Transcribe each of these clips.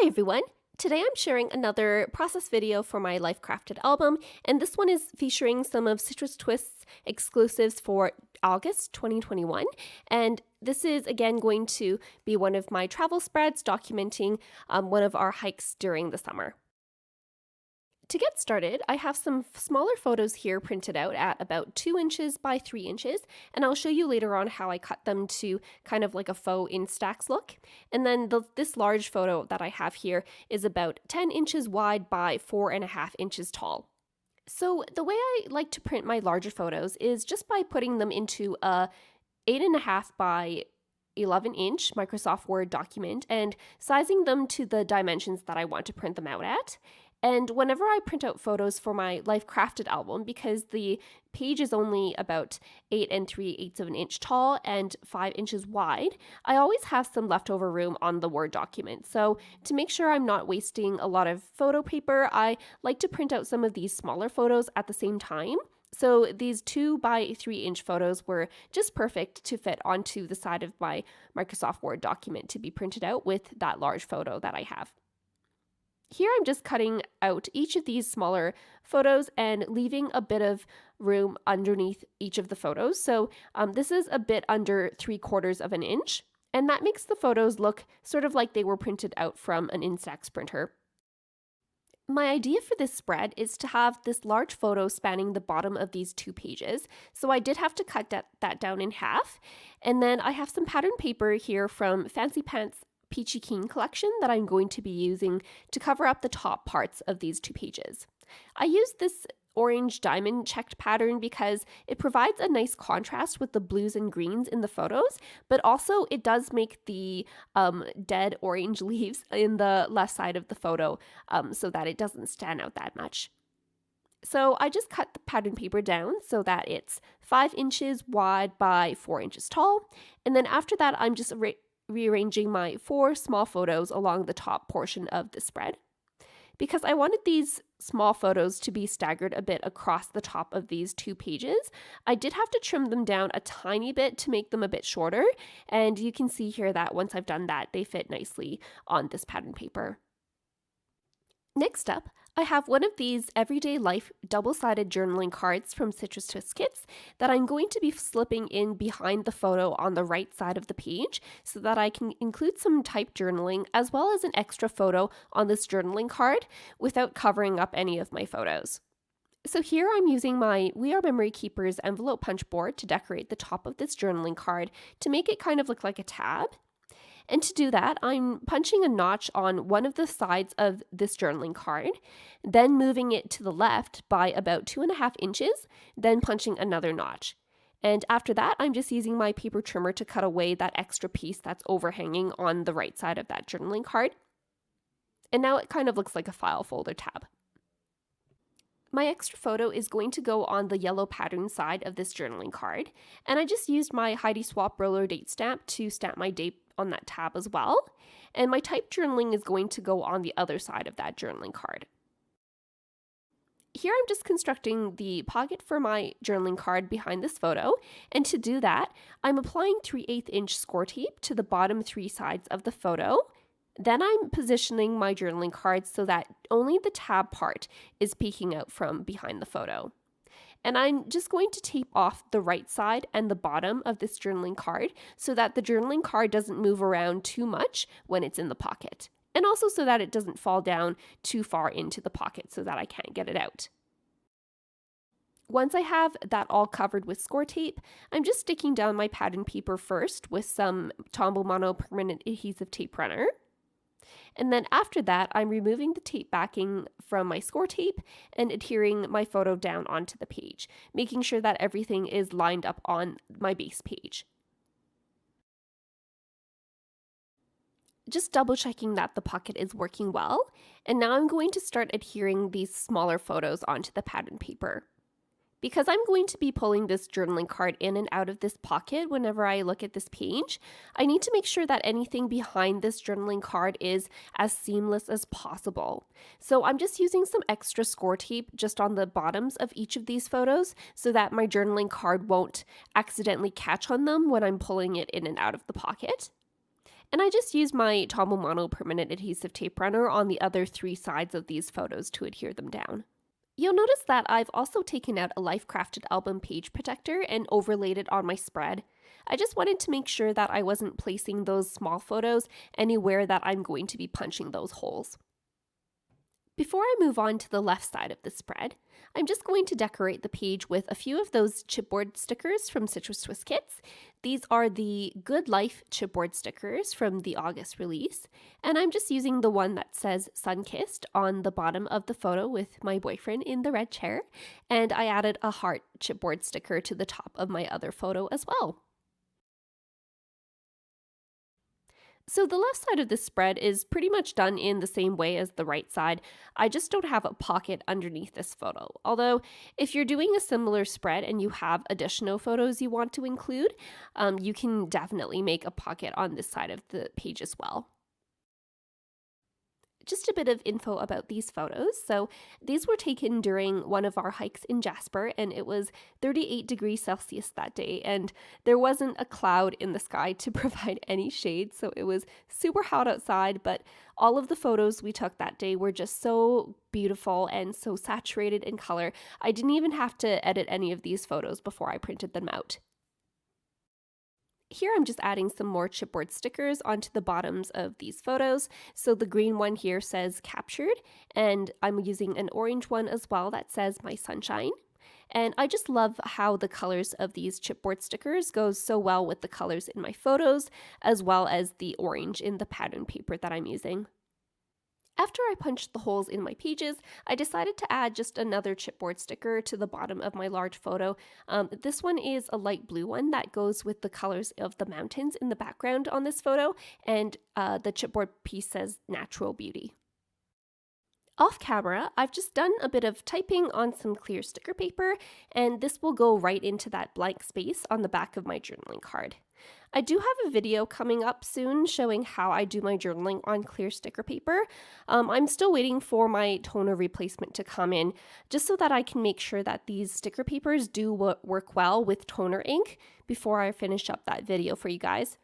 Hi everyone! Today I'm sharing another process video for my Life Crafted album, and this one is featuring some of Citrus Twist's exclusives for August 2021. And this is again going to be one of my travel spreads documenting one of our hikes during the summer. To get started, I have some smaller photos here printed out at about 2 inches by 3 inches, and I'll show you later on how I cut them to kind of like a faux Instax look. And then this large photo that I have here is about 10 inches wide by 4.5 inches tall. So the way I like to print my larger photos is just by putting them into a 8.5 by 11-inch Microsoft Word document and sizing them to the dimensions that I want to print them out at. And whenever I print out photos for my Life Crafted album, because the page is only about 8 3/8 of an inch tall and 5 inches wide, I always have some leftover room on the Word document. So to make sure I'm not wasting a lot of photo paper, I like to print out some of these smaller photos at the same time. So these 2 by 3 inch photos were just perfect to fit onto the side of my Microsoft Word document to be printed out with that large photo that I have. Here I'm just cutting out each of these smaller photos and leaving a bit of room underneath each of the photos. So this is a bit under 3/4 of an inch, and that makes the photos look sort of like they were printed out from an Instax printer. My idea for this spread is to have this large photo spanning the bottom of these 2 pages, so I did have to cut that down in half. And then I have some pattern paper here from Fancy Pants Peachy Keen collection that I'm going to be using to cover up the top parts of these 2 pages. I used this orange diamond checked pattern because it provides a nice contrast with the blues and greens in the photos, but also it does make the dead orange leaves in the left side of the photo so that it doesn't stand out that much. So I just cut the pattern paper down so that it's 5 inches wide by 4 inches tall, and then after that I'm just rearranging my 4 small photos along the top portion of the spread. Because I wanted these small photos to be staggered a bit across the top of these 2 pages, I did have to trim them down a tiny bit to make them a bit shorter, and you can see here that once I've done that, they fit nicely on this pattern paper. Next up, I have one of these Everyday Life double-sided journaling cards from Citrus Twist Kits that I'm going to be slipping in behind the photo on the right side of the page so that I can include some typed journaling as well as an extra photo on this journaling card without covering up any of my photos. So here I'm using my We Are Memory Keepers envelope punch board to decorate the top of this journaling card to make it kind of look like a tab. And to do that, I'm punching a notch on one of the sides of this journaling card, then moving it to the left by about 2.5 inches, then punching another notch. And after that, I'm just using my paper trimmer to cut away that extra piece that's overhanging on the right side of that journaling card. And now it kind of looks like a file folder tab. My extra photo is going to go on the yellow pattern side of this journaling card, and I just used my Heidi Swapp roller date stamp to stamp my date on that tab as well, and my typed journaling is going to go on the other side of that journaling card. Here I'm just constructing the pocket for my journaling card behind this photo, and to do that, I'm applying 3/8 inch Scor Tape to the bottom 3 sides of the photo. Then I'm positioning my journaling card so that only the tab part is peeking out from behind the photo. And I'm just going to tape off the right side and the bottom of this journaling card so that the journaling card doesn't move around too much when it's in the pocket. And also so that it doesn't fall down too far into the pocket so that I can't get it out. Once I have that all covered with Scor Tape, I'm just sticking down my pattern paper first with some Tombow Mono permanent adhesive tape runner. And then after that, I'm removing the tape backing from my Scor Tape and adhering my photo down onto the page, making sure that everything is lined up on my base page. Just double checking that the pocket is working well, and now I'm going to start adhering these smaller photos onto the pattern paper. Because I'm going to be pulling this journaling card in and out of this pocket whenever I look at this page, I need to make sure that anything behind this journaling card is as seamless as possible. So I'm just using some extra Scor Tape just on the bottoms of each of these photos so that my journaling card won't accidentally catch on them when I'm pulling it in and out of the pocket. And I just used my Tombow Mono permanent adhesive tape runner on the other 3 sides of these photos to adhere them down. You'll notice that I've also taken out a Life Crafted album page protector and overlaid it on my spread. I just wanted to make sure that I wasn't placing those small photos anywhere that I'm going to be punching those holes. Before I move on to the left side of the spread, I'm just going to decorate the page with a few of those chipboard stickers from Citrus Twist Kits. These are the Good Life chipboard stickers from the August release, and I'm just using the one that says Sun-Kissed on the bottom of the photo with my boyfriend in the red chair, and I added a heart chipboard sticker to the top of my other photo as well. So the left side of this spread is pretty much done in the same way as the right side. I just don't have a pocket underneath this photo. Although, if you're doing a similar spread and you have additional photos you want to include, you can definitely make a pocket on this side of the page as well. Just a bit of info about these photos. So these were taken during one of our hikes in Jasper, and it was 38 degrees Celsius that day, and there wasn't a cloud in the sky to provide any shade, so it was super hot outside, but all of the photos we took that day were just so beautiful and so saturated in color. I didn't even have to edit any of these photos before I printed them out. Here I'm just adding some more chipboard stickers onto the bottoms of these photos. So the green one here says captured, and I'm using an orange one as well that says my sunshine. And I just love how the colors of these chipboard stickers goes so well with the colors in my photos, as well as the orange in the pattern paper that I'm using. After I punched the holes in my pages, I decided to add just another chipboard sticker to the bottom of my large photo. This one is a light blue one that goes with the colors of the mountains in the background on this photo, and the chipboard piece says Natural Beauty. Off camera, I've just done a bit of typing on some clear sticker paper, and this will go right into that blank space on the back of my journaling card. I do have a video coming up soon showing how I do my journaling on clear sticker paper. I'm still waiting for my toner replacement to come in, just so that I can make sure that these sticker papers do work well with toner ink before I finish up that video for you guys.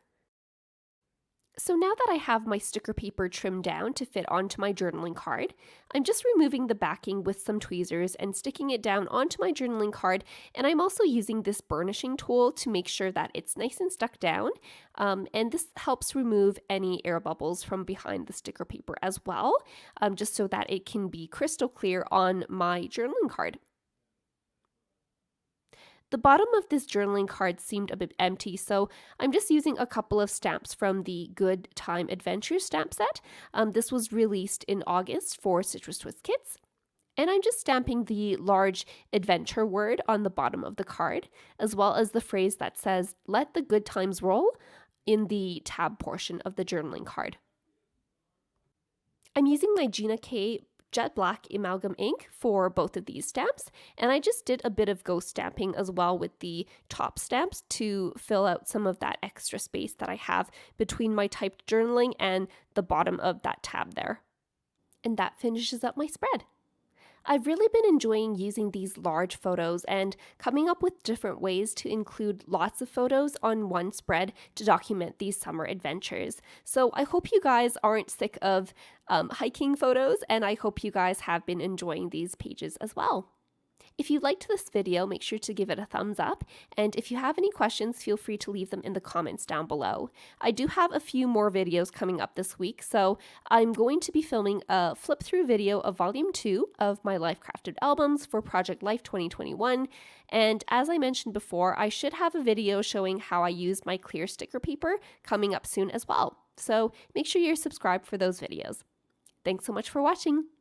So now that I have my sticker paper trimmed down to fit onto my journaling card, I'm just removing the backing with some tweezers and sticking it down onto my journaling card, and I'm also using this burnishing tool to make sure that it's nice and stuck down, and this helps remove any air bubbles from behind the sticker paper as well, just so that it can be crystal clear on my journaling card. The bottom of this journaling card seemed a bit empty, so I'm just using a couple of stamps from the Good Time Adventures stamp set. This was released in August for Citrus Twist Kits. And I'm just stamping the large adventure word on the bottom of the card, as well as the phrase that says, "Let the good times roll," in the tab portion of the journaling card. I'm using my Gina K jet black amalgam ink for both of these stamps, and I just did a bit of ghost stamping as well with the top stamps to fill out some of that extra space that I have between my typed journaling and the bottom of that tab there. And that finishes up my spread. I've really been enjoying using these large photos and coming up with different ways to include lots of photos on one spread to document these summer adventures. So I hope you guys aren't sick of hiking photos, and I hope you guys have been enjoying these pages as well. If you liked this video, make sure to give it a thumbs up, and if you have any questions, feel free to leave them in the comments down below. I do have a few more videos coming up this week, so I'm going to be filming a flip-through video of Volume 2 of my Life Crafted albums for Project Life 2021, and as I mentioned before, I should have a video showing how I use my clear sticker paper coming up soon as well. So make sure you're subscribed for those videos. Thanks so much for watching!